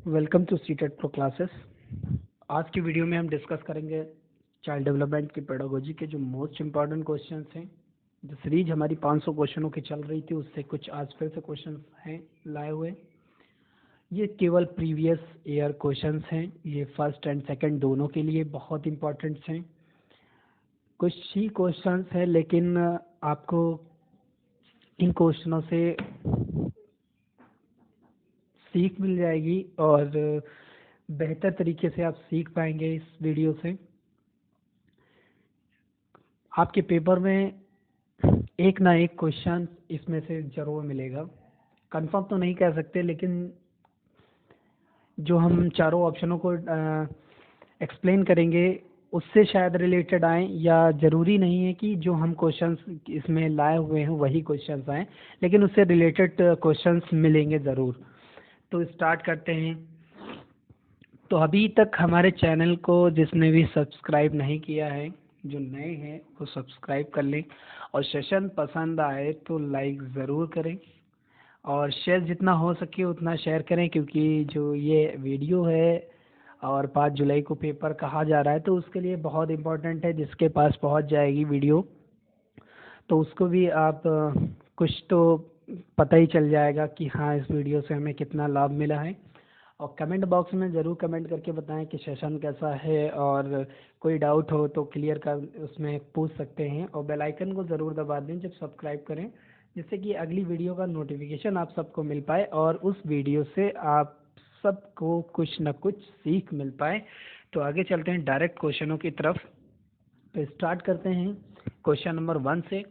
Welcome to CTET pro classes. आज की video में हम डिस्कस करेंगे चाइल्ड डेवलपमेंट की पेडागोजी के जो मोस्ट इम्पॉर्टेंट क्वेश्चंस हैं। जो सीरीज हमारी 500 क्वेश्चनों की चल रही थी उससे कुछ आज फिर से क्वेश्चंस हैं लाए हुए। ये केवल प्रीवियस ईयर क्वेश्चंस हैं, ये फर्स्ट एंड सेकंड दोनों के लिए बहुत इम्पॉर्टेंट्स हैं। कुछ ही क्वेश्चंस हैं लेकिन आपको इन क्वेश्चनों से सीख मिल जाएगी और बेहतर तरीके से आप सीख पाएंगे इस वीडियो से। आपके पेपर में एक ना एक क्वेश्चन इसमें से जरूर मिलेगा। कंफर्म तो नहीं कह सकते, लेकिन जो हम चारों ऑप्शनों को एक्सप्लेन करेंगे उससे शायद रिलेटेड आए, या ज़रूरी नहीं है कि जो हम क्वेश्चंस इसमें लाए हुए हैं वही क्वेश्चंस आएँ, लेकिन उससे रिलेटेड क्वेश्चंस मिलेंगे ज़रूर। तो स्टार्ट करते हैं। तो अभी तक हमारे चैनल को जिसने भी सब्सक्राइब नहीं किया है, जो नए हैं वो सब्सक्राइब कर लें, और सेशन पसंद आए तो लाइक ज़रूर करें और शेयर जितना हो सके उतना शेयर करें, क्योंकि जो ये वीडियो है और 5 जुलाई को पेपर कहा जा रहा है तो उसके लिए बहुत इम्पोर्टेंट है। जिसके पास पहुंच जाएगी वीडियो तो उसको भी आप कुछ तो पता ही चल जाएगा कि हाँ, इस वीडियो से हमें कितना लाभ मिला है। और कमेंट बॉक्स में ज़रूर कमेंट करके बताएं कि सेशन कैसा है, और कोई डाउट हो तो क्लियर कर उसमें पूछ सकते हैं। और बेल आइकन को ज़रूर दबा दें जब सब्सक्राइब करें, जिससे कि अगली वीडियो का नोटिफिकेशन आप सबको मिल पाए और उस वीडियो से आप सबको कुछ न कुछ सीख मिल पाए। तो आगे चलते हैं डायरेक्ट क्वेश्चनों की तरफ। तो स्टार्ट करते हैं क्वेश्चन नंबर 1 से।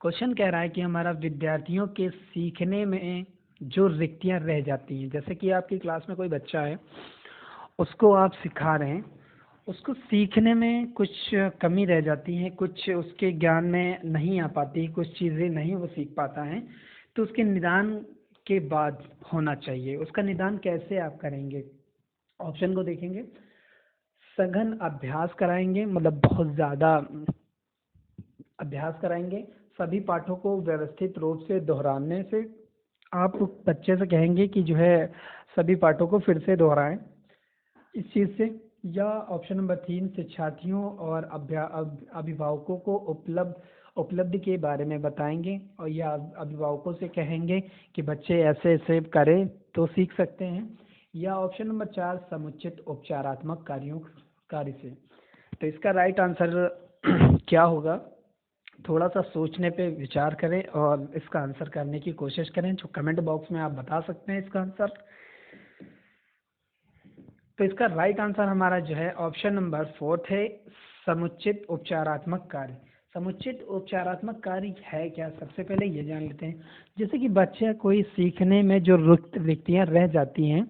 क्वेश्चन कह रहा है कि हमारा विद्यार्थियों के सीखने में जो रिक्तियां रह जाती हैं, जैसे कि आपकी क्लास में कोई बच्चा है, उसको आप सिखा रहे हैं, उसको सीखने में कुछ कमी रह जाती है, कुछ उसके ज्ञान में नहीं आ पाती, कुछ चीज़ें नहीं वो सीख पाता है, तो उसके निदान के बाद होना चाहिए। उसका निदान कैसे आप करेंगे? ऑप्शन को देखेंगे। सघन अभ्यास कराएंगे, मतलब बहुत ज़्यादा अभ्यास कराएंगे। सभी पाठों को व्यवस्थित रूप से दोहराने से आप बच्चे से कहेंगे कि जो है सभी पाठों को फिर से दोहराएं इस चीज़ से। या ऑप्शन नंबर 3, शिक्षार्थियों और अभिभावकों को उपलब्धि के बारे में बताएंगे, और या अभिभावकों से कहेंगे कि बच्चे ऐसे ऐसे करें तो सीख सकते हैं। या ऑप्शन नंबर 4, समुचित उपचारात्मक कार्य से। तो इसका राइट आंसर क्या होगा? थोड़ा सा सोचने पे विचार करें और इसका आंसर करने की कोशिश करें, जो कमेंट बॉक्स में आप बता सकते हैं इसका आंसर। तो इसका राइट आंसर हमारा जो है ऑप्शन नंबर 4 है, समुचित उपचारात्मक कार्य। समुचित उपचारात्मक कार्य है क्या, सबसे पहले ये जान लेते हैं। जैसे कि बच्चे कोई सीखने में जो रिक्तियां रह जाती हैं,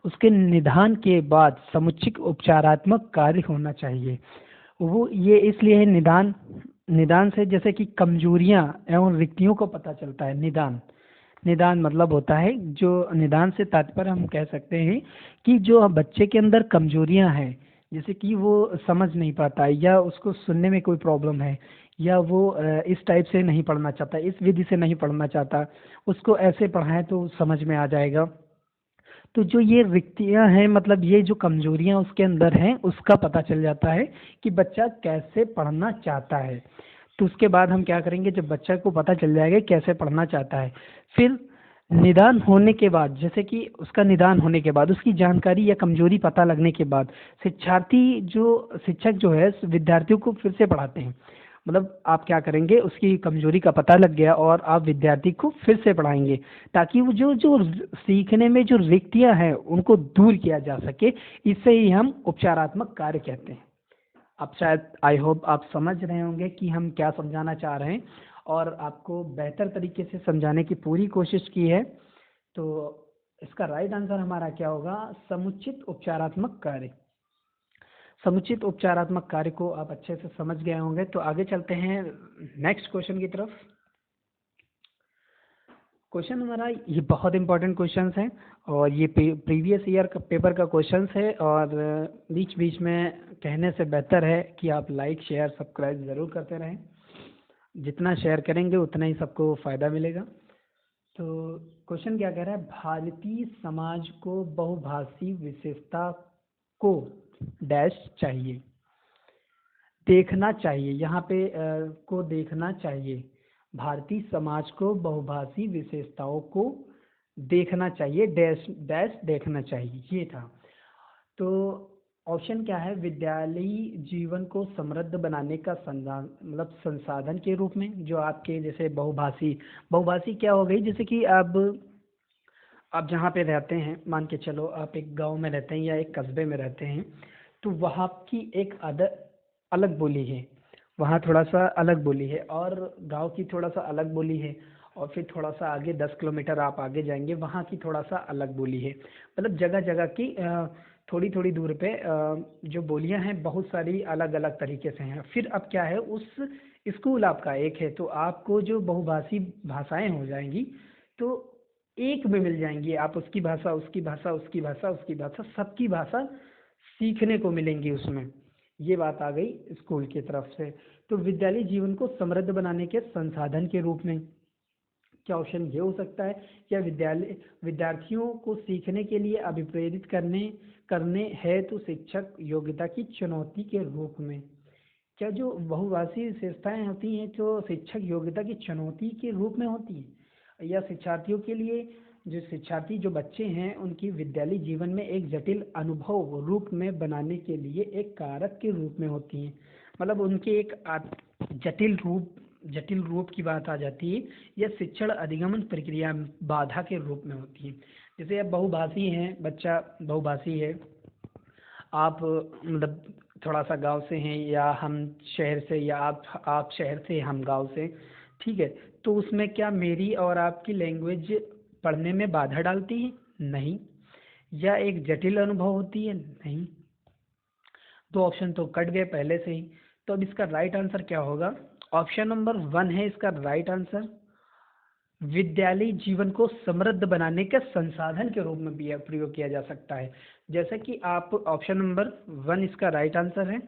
उसके निदान के बाद समुचित उपचारात्मक कार्य होना चाहिए। वो ये इसलिए है, निदान निदान से जैसे कि कमजोरियां एवं रिक्तियों को पता चलता है। निदान निदान मतलब होता है, जो निदान से तात्पर्य हम कह सकते हैं कि जो बच्चे के अंदर कमजोरियां हैं, जैसे कि वो समझ नहीं पाता, या उसको सुनने में कोई प्रॉब्लम है, या वो इस टाइप से नहीं पढ़ना चाहता, इस विधि से नहीं पढ़ना चाहता, उसको ऐसे पढ़ाएं तो समझ में आ जाएगा। तो जो ये रिक्तियां हैं, मतलब ये जो कमजोरियां उसके अंदर हैं, उसका पता चल जाता है कि बच्चा कैसे पढ़ना चाहता है। तो उसके बाद हम क्या करेंगे, जब बच्चा को पता चल जाएगा कैसे पढ़ना चाहता है, फिर निदान होने के बाद, जैसे कि उसका निदान होने के बाद, उसकी जानकारी या कमजोरी पता लगने के बाद, शिक्षक जो है विद्यार्थियों को फिर से पढ़ाते हैं। मतलब आप क्या करेंगे, उसकी कमजोरी का पता लग गया और आप विद्यार्थी को फिर से पढ़ाएंगे, ताकि वो जो जो सीखने में जो रिक्तियां हैं उनको दूर किया जा सके। इसे ही हम उपचारात्मक कार्य कहते हैं। अब शायद आई होप आप समझ रहे होंगे कि हम क्या समझाना चाह रहे हैं, और आपको बेहतर तरीके से समझाने की पूरी कोशिश की है। तो इसका राइट आंसर हमारा क्या होगा? समुचित उपचारात्मक कार्य। समुचित उपचारात्मक कार्य को आप अच्छे से समझ गए होंगे। तो आगे चलते हैं नेक्स्ट क्वेश्चन की तरफ। क्वेश्चन हमारा ये बहुत इंपॉर्टेंट क्वेश्चन है, और ये प्रीवियस ईयर का पेपर का क्वेश्चन है, और बीच बीच में कहने से बेहतर है कि आप लाइक शेयर सब्सक्राइब ज़रूर करते रहें। जितना शेयर करेंगे उतना ही सबको फ़ायदा मिलेगा। तो क्वेश्चन क्या कह रहा है, भारतीय समाज को बहुभाषी विशेषता को डैश चाहिए, देखना चाहिए, यहाँ पे को देखना चाहिए। भारतीय समाज को बहुभाषी विशेषताओं को देखना चाहिए, डैश डैश देखना चाहिए, ये था। तो ऑप्शन क्या है, विद्यालयी जीवन को समृद्ध बनाने का संसाधन के रूप में, जो आपके जैसे बहुभाषी, बहुभाषी क्या हो गई, जैसे कि अब आप जहाँ पे रहते हैं, मान के चलो आप एक गांव में रहते हैं या एक कस्बे में रहते हैं, तो वहाँ की एक अलग बोली है, वहाँ थोड़ा सा अलग बोली है, और गांव की थोड़ा सा अलग बोली है, और फिर थोड़ा सा आगे 10 किलोमीटर आप आगे जाएंगे, वहाँ की थोड़ा सा अलग बोली है। मतलब जगह जगह की थोड़ी थोड़ी दूर पे जो बोलियां हैं बहुत सारी अलग अलग तरीके से हैं। फिर अब क्या है, उस स्कूल आपका एक है, तो आपको जो बहुभाषी भाषाएं हो जाएंगी, तो एक में मिल जाएंगी, आप उसकी भाषा उसकी भाषा उसकी भाषा उसकी भाषा सबकी भाषा सीखने को मिलेंगी उसमें। ये बात आ गई स्कूल की तरफ से। तो विद्यालय जीवन को समृद्ध बनाने के संसाधन के रूप में क्या ऑप्शन ये हो सकता है, क्या विद्यार्थियों को सीखने के लिए अभिप्रेरित करने करने है तो शिक्षक योग्यता की चुनौती के रूप में। क्या जो बहुभाषी विशेषताएं होती हैं तो शिक्षक योग्यता की चुनौती के रूप में होती है, या शिक्षार्थियों के लिए, जो बच्चे हैं उनकी विद्यालय जीवन में एक जटिल अनुभव रूप में बनाने के लिए एक कारक के रूप में होती हैं। मतलब उनके एक जटिल रूप की बात आ जाती है, या शिक्षण अधिगमन प्रक्रिया में बाधा के रूप में होती है। जैसे अब बहुभाषी हैं, बच्चा बहुभाषी है, आप मतलब थोड़ा सा गांव से हैं या हम शहर से, या आप शहर से हम गांव से, ठीक है, तो उसमें क्या मेरी और आपकी लैंग्वेज पढ़ने में बाधा डालती है? नहीं। या एक जटिल अनुभव होती है? नहीं। दो ऑप्शन तो कट गए पहले से ही। तो अब इसका राइट आंसर क्या होगा? ऑप्शन नंबर 1 है इसका राइट आंसर। विद्यालय जीवन को समृद्ध बनाने के संसाधन के रूप में भी प्रयोग किया जा सकता है। जैसे कि आप ऑप्शन नंबर 1 इसका राइट आंसर है,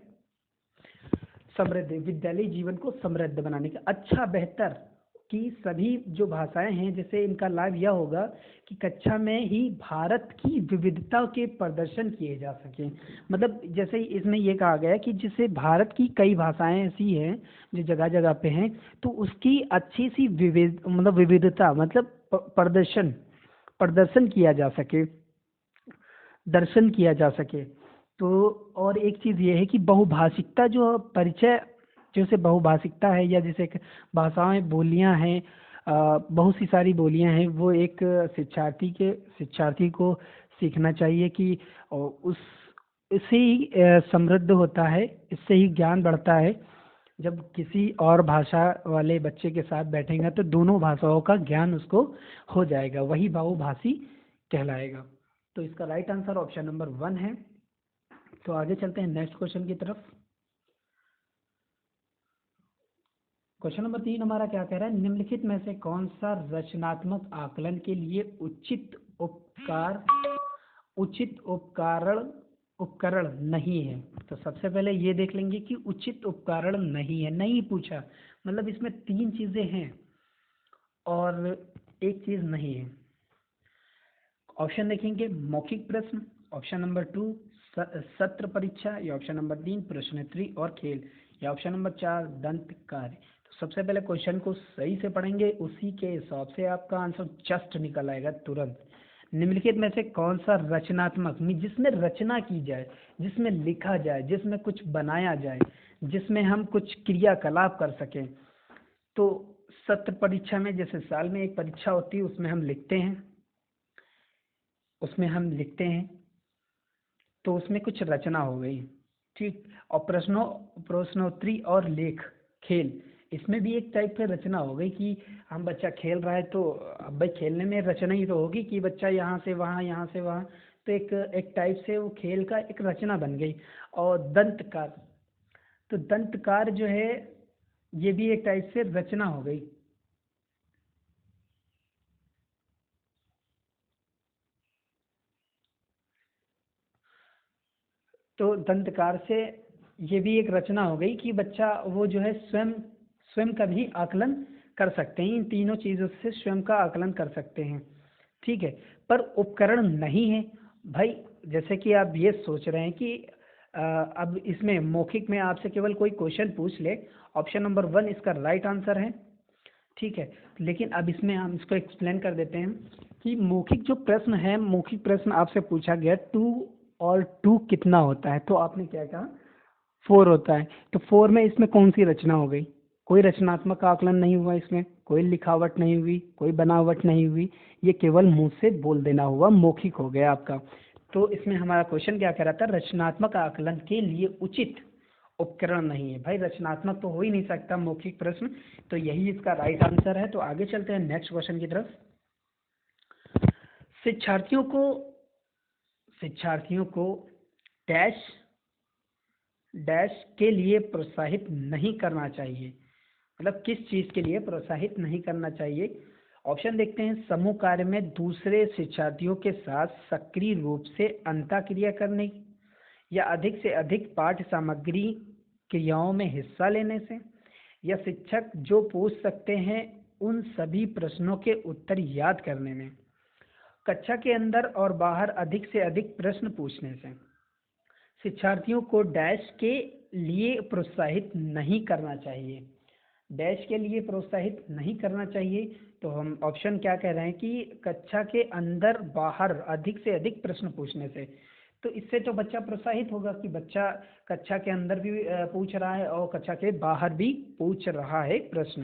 समृद्ध, विद्यालय जीवन को समृद्ध बनाने का, अच्छा, बेहतर कि सभी जो भाषाएं हैं, जैसे इनका लाभ यह होगा कि कक्षा में ही भारत की विविधता के प्रदर्शन किए जा सकें। मतलब जैसे इसमें ये कहा गया है कि जैसे भारत की कई भाषाएं ऐसी हैं जो जगह जगह पे हैं, तो उसकी अच्छी सी विविधता, मतलब प्रदर्शन किया जा सके, दर्शन किया जा सके। तो और एक चीज़ ये है कि बहुभाषिकता जो परिचय, जैसे बहुभाषिकता है, या जैसे भाषाएं बोलियां हैं, बहुत सी सारी बोलियां हैं, वो एक शिक्षार्थी को सीखना चाहिए कि उस इससे ही समृद्ध होता है, इससे ही ज्ञान बढ़ता है। जब किसी और भाषा वाले बच्चे के साथ बैठेगा तो दोनों भाषाओं का ज्ञान उसको हो जाएगा, वही बहुभाषी कहलाएगा। तो इसका राइट आंसर ऑप्शन नंबर 1 है। तो आगे चलते हैं नेक्स्ट क्वेश्चन की तरफ। क्वेश्चन नंबर 3 हमारा क्या कह रहा है, निम्नलिखित में से कौन सा रचनात्मक आकलन के लिए उचित उपकरण नहीं है? तो सबसे पहले ये देख लेंगे कि उचित उपकरण नहीं है, नहीं पूछा, मतलब इसमें 3 चीजें हैं और एक चीज नहीं है। ऑप्शन देखेंगे, मौखिक प्रश्न, ऑप्शन नंबर 2 सत्र परीक्षा, या ऑप्शन नंबर 3 प्रश्नोत्तरी और खेल, या ऑप्शन नंबर 4 दंत कार्य। तो सबसे पहले क्वेश्चन को सही से पढ़ेंगे, उसी के हिसाब से आपका आंसर जस्ट निकल आएगा तुरंत। निम्नलिखित में से कौन सा रचनात्मक, जिसमें रचना की जाए, जिसमें लिखा जाए, जिसमें कुछ बनाया जाए, जिसमें हम कुछ क्रियाकलाप कर सकें। तो सत्र परीक्षा में, जैसे साल में एक परीक्षा होती है, उसमें हम लिखते हैं, तो उसमें कुछ रचना हो गई, ठीक। और प्रश्नोत्तरी और खेल, इसमें भी एक टाइप से रचना हो गई कि हम बच्चा खेल रहा है, तो अब भाई खेलने में रचना ही तो होगी कि बच्चा यहाँ से वहाँ, यहाँ से वहाँ, तो एक टाइप से वो खेल का एक रचना बन गई। और तो दंतकार जो है, ये भी एक टाइप से रचना हो गई। तो दंतकार से ये भी एक रचना हो गई कि बच्चा वो जो है स्वयं का भी आकलन कर सकते हैं, इन तीनों चीज़ों से स्वयं का आकलन कर सकते हैं। ठीक है, पर उपकरण नहीं है। भाई जैसे कि आप ये सोच रहे हैं कि अब इसमें मौखिक में आपसे केवल कोई क्वेश्चन पूछ ले, ऑप्शन नंबर 1 इसका राइट आंसर है, ठीक है। लेकिन अब इसमें हम इसको एक्सप्लेन कर देते हैं कि मौखिक जो प्रश्न है, मौखिक प्रश्न आपसे पूछा गया 2 और 2 कितना होता है, तो आपने क्या कहा 4 होता है। तो 4 में इसमें कौन सी रचना हो गई, कोई रचनात्मक आकलन नहीं हुआ, इसमें कोई लिखावट नहीं हुई, कोई बनावट नहीं हुई, ये केवल मुंह से बोल देना हुआ, मौखिक हो गया आपका। तो इसमें हमारा क्वेश्चन क्या कह रहा था, रचनात्मक आकलन के लिए उचित उपकरण नहीं है। भाई रचनात्मक तो हो ही नहीं सकता मौखिक प्रश्न, तो यही इसका राइट आंसर है। तो आगे चलते हैं नेक्स्ट क्वेश्चन की तरफ। शिक्षार्थियों को डैश डैश के लिए प्रोत्साहित नहीं करना चाहिए, मतलब किस चीज के लिए प्रोत्साहित नहीं करना चाहिए। ऑप्शन देखते हैं, समूह कार्य में दूसरे शिक्षार्थियों के साथ सक्रिय रूप से अंतःक्रिया करने, या अधिक से अधिक पाठ्य सामग्री क्रियाओं में हिस्सा लेने से, या शिक्षक जो पूछ सकते हैं उन सभी प्रश्नों के उत्तर याद करने में, कक्षा के अंदर और बाहर अधिक से अधिक प्रश्न पूछने से। शिक्षार्थियों को डैश के लिए प्रोत्साहित नहीं करना चाहिए, डैश के लिए प्रोत्साहित नहीं करना चाहिए। तो हम ऑप्शन क्या कह रहे हैं कि कक्षा के अंदर बाहर अधिक से अधिक प्रश्न पूछने से। तो इससे तो बच्चा प्रोत्साहित होगा कि बच्चा कक्षा के अंदर भी पूछ रहा है और कक्षा के बाहर भी पूछ रहा है प्रश्न।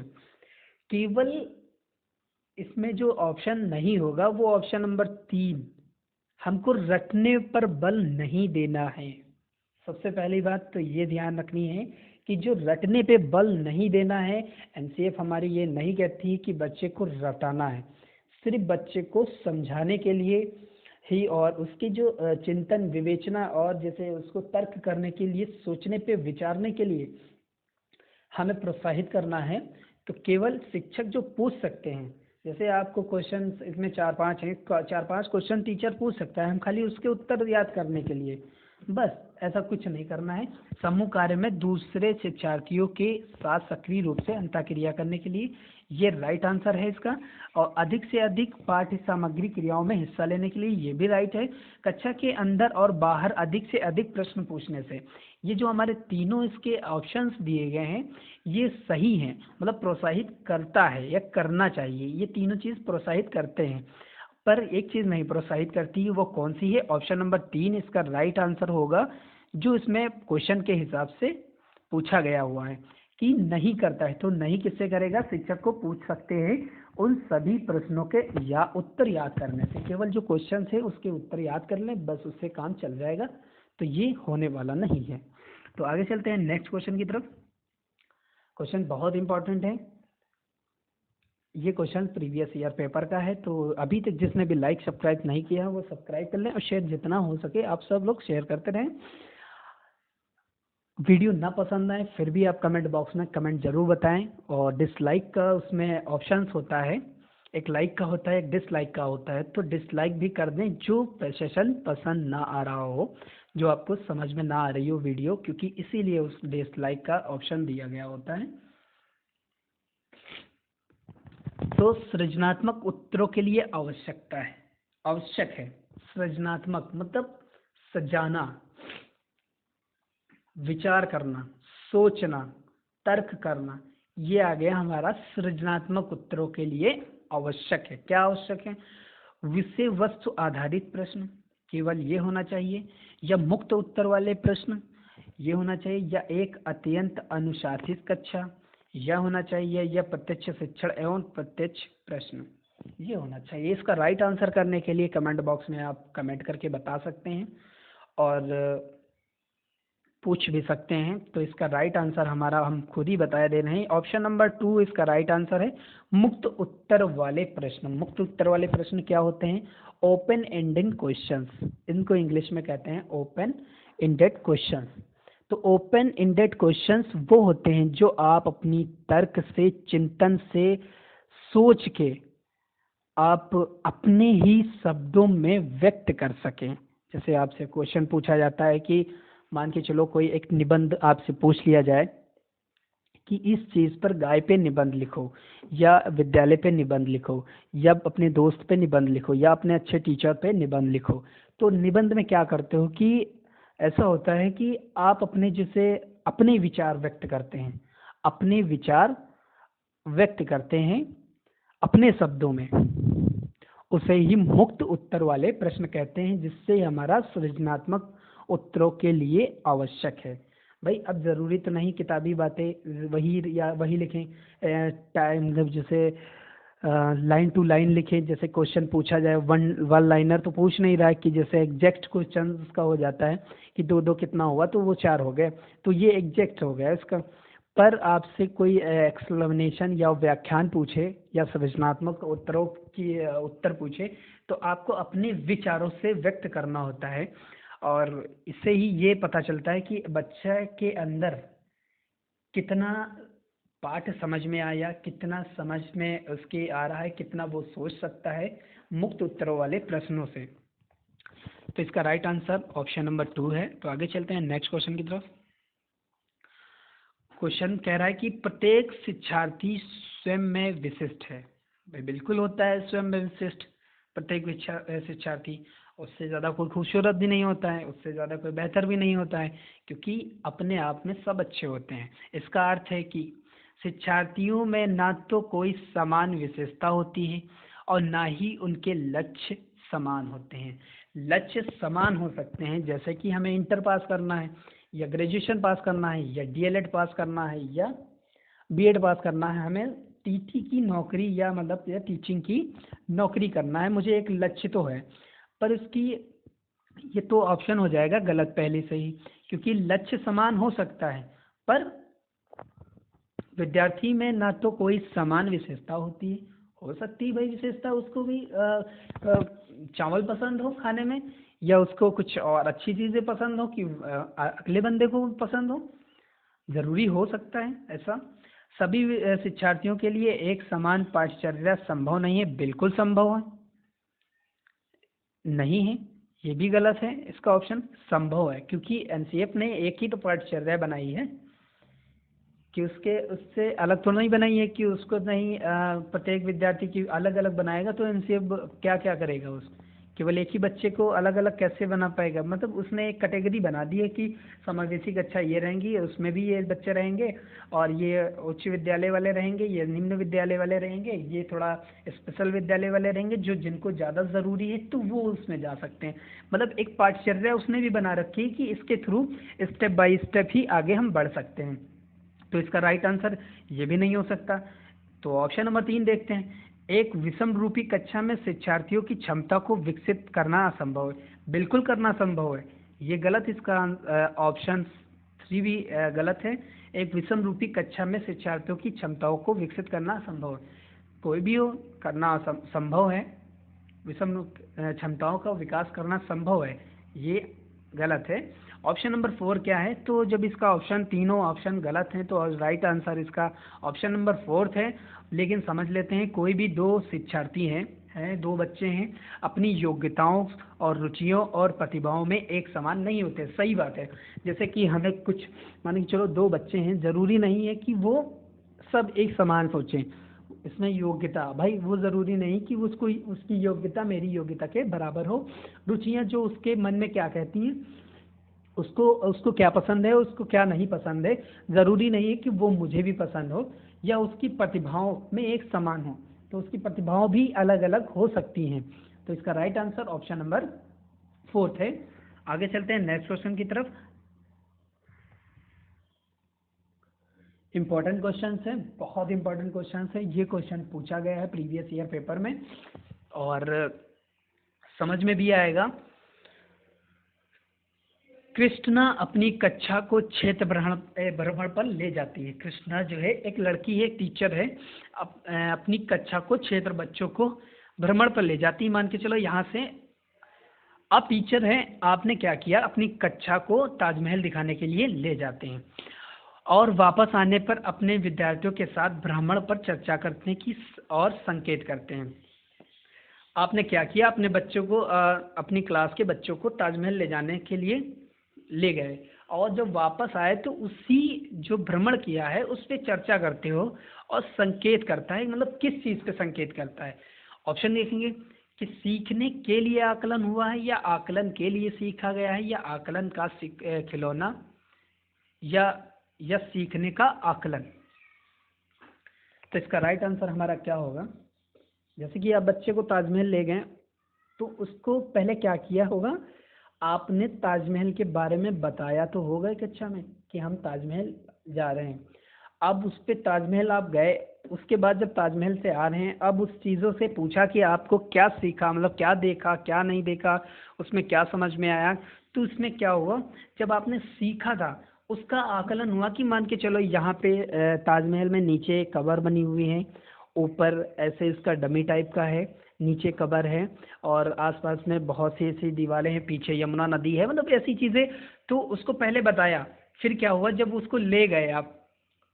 केवल इसमें जो ऑप्शन नहीं होगा वो ऑप्शन नंबर 3, हमको रटने पर बल नहीं देना है। सबसे पहली बात तो ये ध्यान रखनी है कि जो रटने पे बल नहीं देना है, एनसीएफ हमारी ये नहीं कहती कि बच्चे को रटाना है, सिर्फ बच्चे को समझाने के लिए ही और उसकी जो चिंतन विवेचना और जैसे उसको तर्क करने के लिए, सोचने पे विचारने के लिए हमें प्रोत्साहित करना है। तो केवल शिक्षक जो पूछ सकते हैं, जैसे आपको क्वेश्चन इसमें 4-5 हैं, 4-5 क्वेश्चन टीचर पूछ सकता है, हम खाली उसके उत्तर याद करने के लिए, बस ऐसा कुछ नहीं करना है। समूह कार्य में दूसरे शिक्षार्थियों के साथ सक्रिय रूप से अंतःक्रिया करने के लिए, ये राइट आंसर है इसका। और अधिक से अधिक पाठ्य सामग्री क्रियाओं में हिस्सा लेने के लिए, ये भी राइट है। कक्षा के अंदर और बाहर अधिक से अधिक प्रश्न पूछने से, ये जो हमारे तीनों इसके ऑप्शंस दिए गए हैं ये सही हैं, मतलब प्रोत्साहित करता है या करना चाहिए, ये तीनों चीज़ प्रोत्साहित करते हैं। पर एक चीज़ नहीं प्रोत्साहित करती है, वो कौन सी है, ऑप्शन नंबर 3 इसका राइट आंसर होगा, जो इसमें क्वेश्चन के हिसाब से पूछा गया हुआ है कि नहीं करता है। तो नहीं किससे करेगा, शिक्षक को पूछ सकते हैं उन सभी प्रश्नों के या उत्तर याद करने से, केवल जो क्वेश्चन है उसके उत्तर याद कर लें, बस उससे काम चल जाएगा। तो ये होने वाला नहीं है। तो आगे चलते हैं नेक्स्ट क्वेश्चन की तरफ। क्वेश्चन बहुत इंपॉर्टेंट है, ये क्वेश्चन प्रीवियस ईयर पेपर का है। तो अभी तक जिसने भी लाइक सब्सक्राइब नहीं किया वो सब्सक्राइब कर लें, और शेयर जितना हो सके आप सब लोग शेयर करते रहें। वीडियो ना पसंद आए फिर भी आप कमेंट बॉक्स में कमेंट जरूर बताएं, और डिसलाइक का उसमें ऑप्शंस होता है, एक लाइक का होता है एक डिसलाइक का होता है, तो डिसलाइक भी कर दें जो सेशन पसंद ना आ रहा हो, जो आपको समझ में ना आ रही हो वीडियो, क्योंकि इसीलिए उस डिसलाइक का ऑप्शन दिया गया होता है। तो सृजनात्मक उत्तरों के लिए आवश्यक है। सृजनात्मक मतलब सजाना, विचार करना, सोचना, तर्क करना, ये आ गया हमारा सृजनात्मक उत्तरों के लिए आवश्यक है। क्या आवश्यक है, विषय वस्तु आधारित प्रश्न केवल ये होना चाहिए, या मुक्त उत्तर वाले प्रश्न ये होना चाहिए, या एक अत्यंत अनुशासित कक्षा यह होना चाहिए, या प्रत्यक्ष शिक्षण एवं प्रत्यक्ष प्रश्न ये होना चाहिए। इसका राइट आंसर करने के लिए कमेंट बॉक्स में आप कमेंट करके बता सकते हैं और पूछ भी सकते हैं। तो इसका राइट आंसर हमारा हम खुद ही बता दे रहे हैं, ऑप्शन नंबर 2 इसका राइट आंसर है। मुक्त उत्तर वाले प्रश्न, मुक्त उत्तर वाले प्रश्न क्या होते हैं, ओपन एंडेड क्वेश्चंस, इनको इंग्लिश में कहते हैं ओपन एंडेड क्वेश्चंस। तो ओपन एंडेड क्वेश्चंस वो होते हैं जो आप अपनी तर्क से, चिंतन से, सोच के आप अपने ही शब्दों में व्यक्त कर सकें। जैसे आपसे क्वेश्चन पूछा जाता है कि मान के चलो कोई एक निबंध आपसे पूछ लिया जाए कि इस चीज़ पर गाय पे निबंध लिखो, या विद्यालय पे निबंध लिखो, या अपने दोस्त पे निबंध लिखो, या अपने अच्छे टीचर पे निबंध लिखो। तो निबंध में क्या करते हो कि ऐसा होता है कि आप अपने जैसे अपने विचार व्यक्त करते हैं, अपने विचार व्यक्त करते हैं अपने शब्दों में, उसे ही मुक्त उत्तर वाले प्रश्न कहते हैं, जिससे हमारा सृजनात्मक उत्तरों के लिए आवश्यक है। भाई अब जरूरी तो नहीं किताबी बातें वही या वही लिखें, टाइम मतलब जैसे लाइन टू लाइन लिखें, जैसे क्वेश्चन पूछा जाए वन लाइनर तो पूछ नहीं रहा है कि जैसे एग्जैक्ट क्वेश्चन का हो जाता है कि दो दो कितना हुआ तो वो 4 हो गए, तो ये एग्जैक्ट हो गया इसका। पर आपसे कोई एक्सप्लेनेशन या व्याख्यान पूछे या सृजनात्मक उत्तरों की उत्तर पूछे, तो आपको अपने विचारों से व्यक्त करना होता है, और इससे ही ये पता चलता है कि बच्चे के अंदर कितना पाठ समझ में आया, कितना समझ में उसके आ रहा है, कितना वो सोच सकता है मुक्त उत्तरों वाले प्रश्नों से। तो इसका राइट आंसर ऑप्शन नंबर 2 है। तो आगे चलते हैं नेक्स्ट क्वेश्चन की तरफ। क्वेश्चन कह रहा है कि प्रत्येक शिक्षार्थी स्वयं में विशिष्ट है। भाई बिल्कुल होता है स्वयं में विशिष्ट प्रत्येक शिक्षार्थी, उससे ज़्यादा कोई खूबसूरत भी नहीं होता है, उससे ज़्यादा कोई बेहतर भी नहीं होता है, क्योंकि अपने आप में सब अच्छे होते हैं। इसका अर्थ है कि शिक्षार्थियों में ना तो कोई समान विशेषता होती है और ना ही उनके लक्ष्य समान होते हैं। लक्ष्य समान हो सकते हैं, जैसे कि हमें इंटर पास करना है, या ग्रेजुएशन पास करना है, या डीएलएड पास करना है, या बीएड पास करना है, हमें टीटी की नौकरी या मतलब या टीचिंग की नौकरी करना है, मुझे एक लक्ष्य तो है। पर इसकी ये तो ऑप्शन हो जाएगा गलत पहले से ही, क्योंकि लक्ष्य समान हो सकता है पर विद्यार्थी में ना तो कोई समान विशेषता होती है। हो सकती है भाई विशेषता उसको भी चावल पसंद हो खाने में, या उसको कुछ और अच्छी चीज़ें पसंद हो कि अगले बंदे को पसंद हो, ज़रूरी हो सकता है ऐसा। सभी शिक्षार्थियों के लिए एक समान पाठचर्या संभव नहीं है, बिल्कुल संभव है नहीं है, ये भी गलत है। इसका ऑप्शन संभव है, क्योंकि एनसीएफ ने एक ही तो पाठचर्या बनाई है कि उसके उससे अलग तो नहीं बनाई है कि उसको नहीं प्रत्येक विद्यार्थी की अलग अलग बनाएगा तो एनसीएफ क्या क्या करेगा, उस केवल एक ही बच्चे को अलग अलग कैसे बना पाएगा। मतलब उसने एक कैटेगरी बना दी है कि समावेशी कक्षा ये रहेंगी, उसमें भी ये बच्चे रहेंगे, और ये उच्च विद्यालय वाले रहेंगे, ये निम्न विद्यालय वाले रहेंगे, ये थोड़ा स्पेशल विद्यालय वाले रहेंगे, जो जिनको ज़्यादा ज़रूरी है तो वो उसमें जा सकते हैं। मतलब एक पाठचर्या उसने भी बना रखी है कि इसके थ्रू स्टेप बाय स्टेप ही आगे हम बढ़ सकते हैं। तो इसका राइट आंसर ये भी नहीं हो सकता। तो ऑप्शन नंबर 3 देखते हैं। एक विषम रूपी कक्षा में शिक्षार्थियों की क्षमता को विकसित करना असंभव है। बिल्कुल करना संभव है, ये गलत। इसका ऑप्शन 3 भी गलत है। एक विषम रूपी कक्षा में शिक्षार्थियों की क्षमताओं को विकसित करना असंभव है। कोई भी हो करना संभव है, विषम क्षमताओं का विकास करना संभव है, ये गलत है। ऑप्शन नंबर 4 क्या है, तो जब इसका ऑप्शन तीनों ऑप्शन गलत हैं तो राइट आंसर इसका ऑप्शन नंबर 4 है। लेकिन समझ लेते हैं, कोई भी दो शिक्षार्थी हैं दो बच्चे हैं, अपनी योग्यताओं और रुचियों और प्रतिभाओं में एक समान नहीं होते। सही बात है, जैसे कि हमें कुछ मान के चलो 2 बच्चे हैं, ज़रूरी नहीं है कि वो सब एक समान सोचें। इसमें योग्यता भाई वो ज़रूरी नहीं कि उसको उसकी योग्यता मेरी योग्यता के बराबर हो। रुचियाँ जो उसके मन में क्या कहती हैं, उसको उसको क्या पसंद है, उसको क्या नहीं पसंद है, ज़रूरी नहीं है कि वो मुझे भी पसंद हो, या उसकी प्रतिभाओं में एक समान हो। तो उसकी प्रतिभाओं भी अलग अलग हो सकती हैं। तो इसका राइट आंसर ऑप्शन नंबर 4 है। आगे चलते हैं नेक्स्ट क्वेश्चन की तरफ। इंपॉर्टेंट क्वेश्चन है, बहुत इंपॉर्टेंट क्वेश्चन है। ये क्वेश्चन पूछा गया है प्रीवियस ईयर पेपर में और समझ में भी आएगा। कृष्णा अपनी कक्षा को क्षेत्र भ्रमण पर ले जाती है। कृष्णा जो है एक लड़की है, टीचर है, अपनी कक्षा को क्षेत्र बच्चों को भ्रमण पर ले जाती है। मान के चलो यहाँ से आप टीचर हैं, आपने क्या किया, अपनी कक्षा को ताजमहल दिखाने के लिए ले जाते हैं और वापस आने पर अपने विद्यार्थियों के साथ भ्रमण पर चर्चा करने की और संकेत करते हैं। आपने क्या किया, अपने बच्चों को अपनी क्लास के बच्चों को ताजमहल ले जाने के लिए ले गए और जब वापस आए तो उसी जो भ्रमण किया है उस पर चर्चा करते हो और संकेत करता है, मतलब किस चीज़ पे संकेत करता है। ऑप्शन देखेंगे कि सीखने के लिए आकलन हुआ है, या आकलन के लिए सीखा गया है, या आकलन का खिलौना, या सीखने का आकलन। तो इसका राइट आंसर हमारा क्या होगा? जैसे कि आप बच्चे को ताजमहल ले गए तो उसको पहले क्या किया होगा, आपने ताजमहल के बारे में बताया तो होगा कक्षा में कि हम ताजमहल जा रहे हैं। अब उस पे ताजमहल आप गए, उसके बाद जब ताजमहल से आ रहे हैं, अब उस चीज़ों से पूछा कि आपको क्या सीखा, मतलब क्या देखा, क्या नहीं देखा, उसमें क्या समझ में आया। तो उसमें क्या हुआ, जब आपने सीखा था उसका आकलन हुआ कि मान के चलो यहाँ पे ताजमहल में नीचे कबर बनी हुई है, ऊपर ऐसे इसका डमी टाइप का है, नीचे कबर है और आसपास में बहुत सी ऐसी दीवारें हैं, पीछे यमुना नदी है, मतलब ऐसी चीज़ें। तो उसको पहले बताया, फिर क्या हुआ, जब उसको ले गए, आप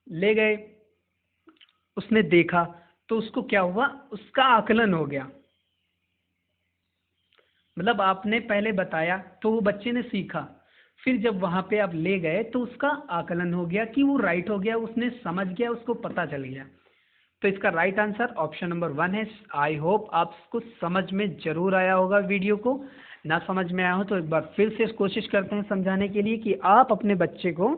ले गए, उसने देखा, तो उसको क्या हुआ, उसका आकलन हो गया। मतलब आपने पहले बताया तो वो बच्चे ने सीखा, फिर जब वहां पे आप ले गए तो उसका आकलन हो गया कि वो राइट हो गया, उसने समझ गया, उसको पता चल गया। तो इसका राइट आंसर ऑप्शन नंबर 1 है। आई होप आपको समझ में जरूर आया होगा। वीडियो को ना समझ में आया हो तो एक बार फिर से कोशिश करते हैं समझाने के लिए कि आप अपने बच्चे को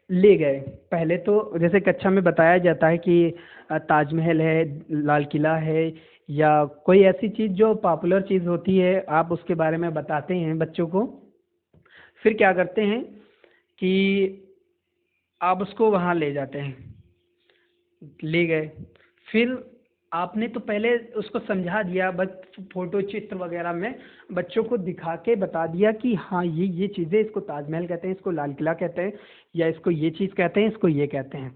ले गए। पहले तो जैसे कक्षा में बताया जाता है कि ताजमहल है, लाल किला है, या कोई ऐसी चीज़ जो पॉपुलर चीज़ होती है, आप उसके बारे में बताते हैं बच्चों को। फिर क्या करते हैं कि आप उसको वहाँ ले जाते हैं, ले गए, फिर आपने तो पहले उसको समझा दिया, फोटो चित्र वगैरह में बच्चों को दिखा के बता दिया कि हाँ ये चीज़ें, इसको ताजमहल कहते हैं, इसको लाल किला कहते हैं, या इसको ये चीज़ कहते हैं, इसको ये कहते हैं।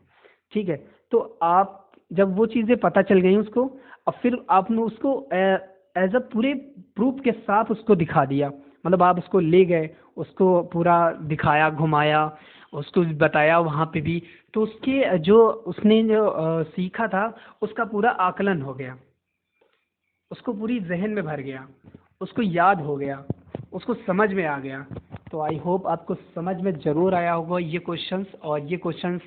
ठीक है, तो आप जब वो चीज़ें पता चल गई उसको, अब फिर आपने उसको एज अ पूरे प्रूफ के साथ उसको दिखा दिया। मतलब आप उसको ले गए, उसको पूरा दिखाया, घुमाया, उसको बताया वहाँ पे भी, तो उसके जो उसने जो सीखा था उसका पूरा आकलन हो गया, उसको पूरी जहन में भर गया, उसको याद हो गया, उसको समझ में आ गया। तो आई होप आपको समझ में ज़रूर आया होगा ये क्वेश्चंस, और ये क्वेश्चंस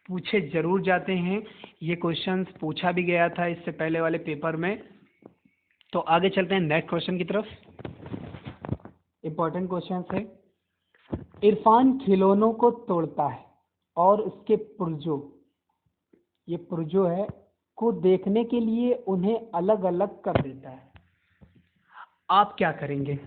पूछे ज़रूर जाते हैं, ये क्वेश्चंस पूछा भी गया था इससे पहले वाले पेपर में। तो आगे चलते हैं नेक्स्ट क्वेश्चन की तरफ। इम्पोर्टेंट क्वेश्चन है। इरफान खिलौनों को तोड़ता है और उसके पुर्जों, ये पुर्जों है, को देखने के लिए उन्हें अलग अलग कर देता है। आप क्या करेंगे?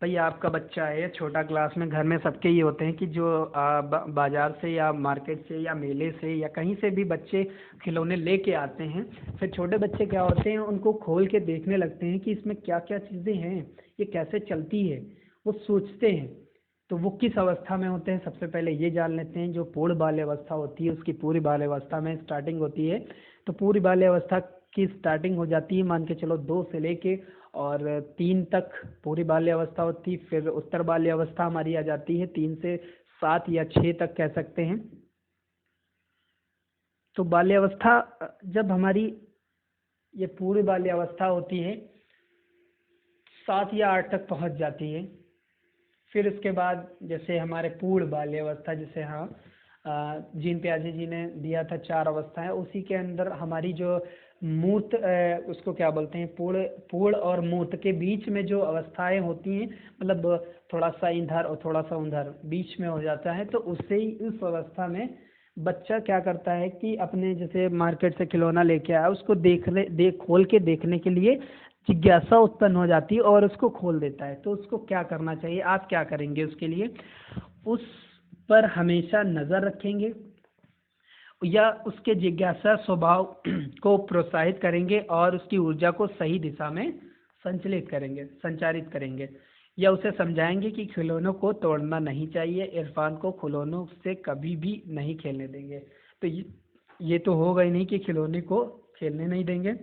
भैया आपका बच्चा है, छोटा क्लास में, घर में सबके ये होते हैं कि जो बाजार से या मार्केट से या मेले से या कहीं से भी बच्चे खिलौने लेके आते हैं, फिर छोटे बच्चे क्या होते हैं, उनको खोल के देखने लगते हैं कि इसमें क्या क्या चीज़ें हैं, ये कैसे चलती है, वो सोचते हैं। तो वो किस अवस्था में होते हैं, सबसे पहले ये जान लेते हैं। जो पूर्ण बाल्य अवस्था होती है, उसकी पूरी बाल्य अवस्था में स्टार्टिंग होती है। तो पूरी बाल्य अवस्था की स्टार्टिंग हो जाती है, मान के चलो 2 से लेके और 3 तक पूरी बाल्य अवस्था होती है। फिर उत्तर बाल्य अवस्था हमारी आ जाती है 3 से 7 या 6 तक कह सकते हैं। तो बाल्य अवस्था जब हमारी ये पूरी बाल्य अवस्था होती है 7 या 8 तक पहुंच जाती है। फिर उसके बाद जैसे हमारे पूर्ण बाल्य अवस्था, जैसे हाँ जीन प्याजे जी ने दिया था 4 अवस्थाएं, उसी के अंदर हमारी जो मूर्त उसको क्या बोलते हैं, पूर्ण और मूर्त के बीच में जो अवस्थाएं होती हैं, मतलब थोड़ा सा इधर और थोड़ा सा उधर बीच में हो जाता है। तो उससे ही उस अवस्था में बच्चा क्या करता है कि अपने जैसे मार्केट से खिलौना लेके आया, उसको खोल के देखने के लिए जिज्ञासा उत्पन्न हो जाती है और उसको खोल देता है। तो उसको क्या करना चाहिए, आप क्या करेंगे उसके लिए? उस पर हमेशा नज़र रखेंगे या उसके जिज्ञासा स्वभाव को प्रोत्साहित करेंगे और उसकी ऊर्जा को सही दिशा में संचारित करेंगे, या उसे समझाएंगे कि खिलौनों को तोड़ना नहीं चाहिए, इरफान को खिलौनों से कभी भी नहीं खेलने देंगे। तो ये तो होगा ही नहीं कि खिलौने को खेलने नहीं देंगे।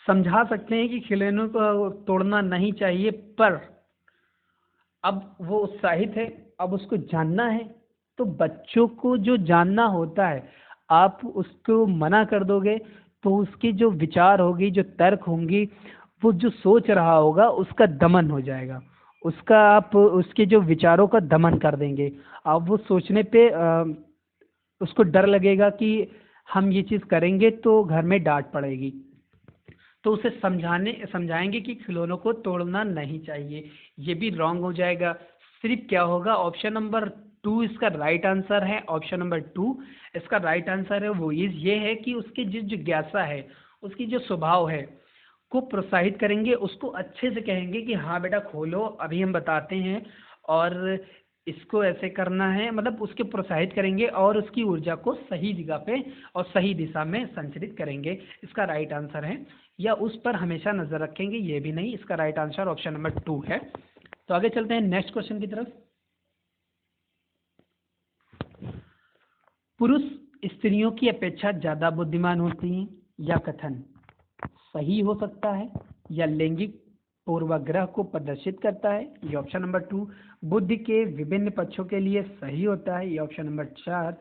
समझा सकते हैं कि खिलौनों को तोड़ना नहीं चाहिए, पर अब वो उत्साहित है, अब उसको जानना है। तो बच्चों को जो जानना होता है, आप उसको मना कर दोगे तो उसकी जो विचार होगी, जो तर्क होंगी, वो जो सोच रहा होगा उसका दमन हो जाएगा, उसका आप उसके जो विचारों का दमन कर देंगे। आप वो सोचने पे उसको डर लगेगा कि हम ये चीज़ करेंगे तो घर में डांट पड़ेगी। तो उसे समझाएंगे कि खिलौनों को तोड़ना नहीं चाहिए। ये भी रॉन्ग हो जाएगा। सिर्फ क्या होगा, ऑप्शन नंबर 2 इसका राइट आंसर है। ऑप्शन नंबर 2 इसका राइट आंसर है। वो ये है कि उसकी जिस जिज्ञासा है, उसकी जो स्वभाव है को प्रोत्साहित करेंगे, उसको अच्छे से कहेंगे कि हाँ बेटा खोलो, अभी हम बताते हैं और इसको ऐसे करना है, मतलब उसके प्रोत्साहित करेंगे और उसकी ऊर्जा को सही जगह पे और सही दिशा में संचरित करेंगे। इसका राइट आंसर है। या उस पर हमेशा नजर रखेंगे, ये भी नहीं। इसका राइट आंसर ऑप्शन नंबर 2 है। तो आगे चलते हैं नेक्स्ट क्वेश्चन की तरफ। पुरुष स्त्रियों की अपेक्षा ज्यादा बुद्धिमान होती हैं, या कथन सही हो सकता है या लैंगिक पूर्वाग्रह को प्रदर्शित करता है। ये ऑप्शन नंबर 2 बुद्धि के विभिन्न पक्षों के लिए सही होता है। ये ऑप्शन नंबर 4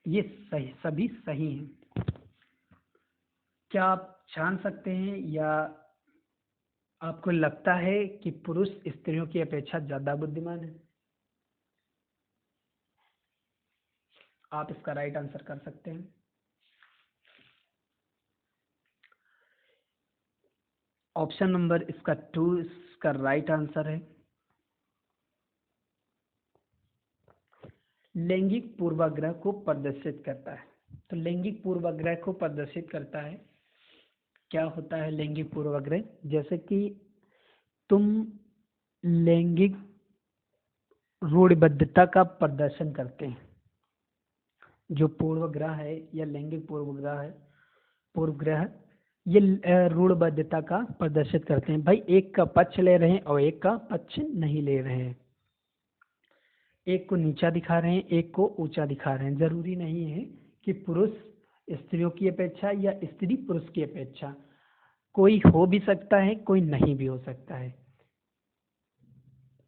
ये सही, सभी सही हैं। क्या आप जान सकते हैं या आपको लगता है कि पुरुष स्त्रियों की अपेक्षा ज्यादा बुद्धिमान है? आप इसका राइट आंसर कर सकते हैं। ऑप्शन नंबर इसका 2 इसका राइट आंसर है। लैंगिक पूर्वाग्रह को प्रदर्शित करता है। तो लैंगिक पूर्वाग्रह को प्रदर्शित करता है। क्या होता है लैंगिक पूर्वाग्रह? जैसे कि तुम लैंगिक रूढ़िबद्धता का प्रदर्शन करते हैं। जो पूर्वग्रह है या लैंगिक पूर्वग्रह ये रूढ़िबद्धता का प्रदर्शित करते हैं। भाई एक का पक्ष ले रहे हैं और एक का पक्ष नहीं ले रहे हैं। एक को नीचा दिखा रहे हैं, एक को ऊंचा दिखा रहे हैं। जरूरी नहीं है कि पुरुष स्त्रियों की अपेक्षा या स्त्री पुरुष की अपेक्षा। कोई हो भी सकता है, कोई नहीं भी हो सकता है।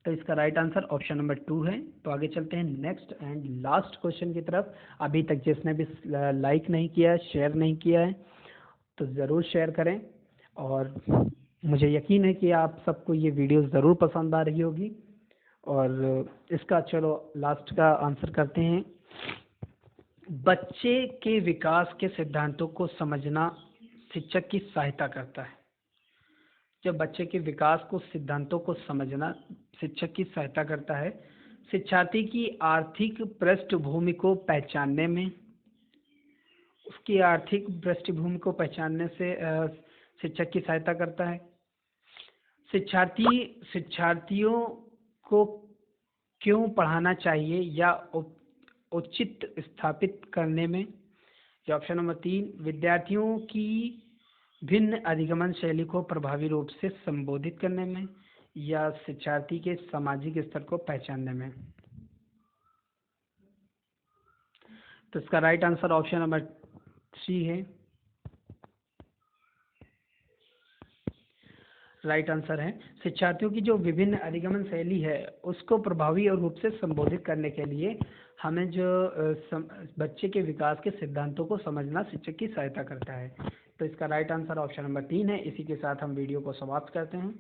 तो इसका राइट आंसर ऑप्शन नंबर 2 है। तो आगे चलते हैं नेक्स्ट एंड लास्ट क्वेश्चन की तरफ। अभी तक जिसने भी लाइक नहीं किया, शेयर नहीं किया है, तो ज़रूर शेयर करें। और मुझे यकीन है कि आप सबको ये वीडियो ज़रूर पसंद आ रही होगी। और इसका चलो लास्ट का आंसर करते हैं। बच्चे के विकास के सिद्धांतों को समझना शिक्षक की सहायता करता है। जब बच्चे के विकास को सिद्धांतों को समझना शिक्षक की सहायता करता है। शिक्षार्थी की आर्थिक पृष्ठभूमि को पहचानने में, उसकी आर्थिक पृष्ठभूमि को पहचानने से शिक्षक की सहायता करता है। शिक्षार्थियों को क्यों पढ़ाना चाहिए या उचित स्थापित करने में। या ऑप्शन नंबर 3 विद्यार्थियों की भिन्न अधिगमन शैली को प्रभावी रूप से संबोधित करने में, या शिक्षार्थी के सामाजिक स्तर को पहचानने में। तो इसका राइट आंसर ऑप्शन नंबर 3 है। राइट आंसर है शिक्षार्थियों की जो विभिन्न अधिगमन शैली है उसको प्रभावी और रूप से संबोधित करने के लिए हमें जो बच्चे के विकास के सिद्धांतों को समझना शिक्षक की सहायता करता है। तो इसका राइट आंसर ऑप्शन नंबर 3 है। इसी के साथ हम वीडियो को समाप्त करते हैं।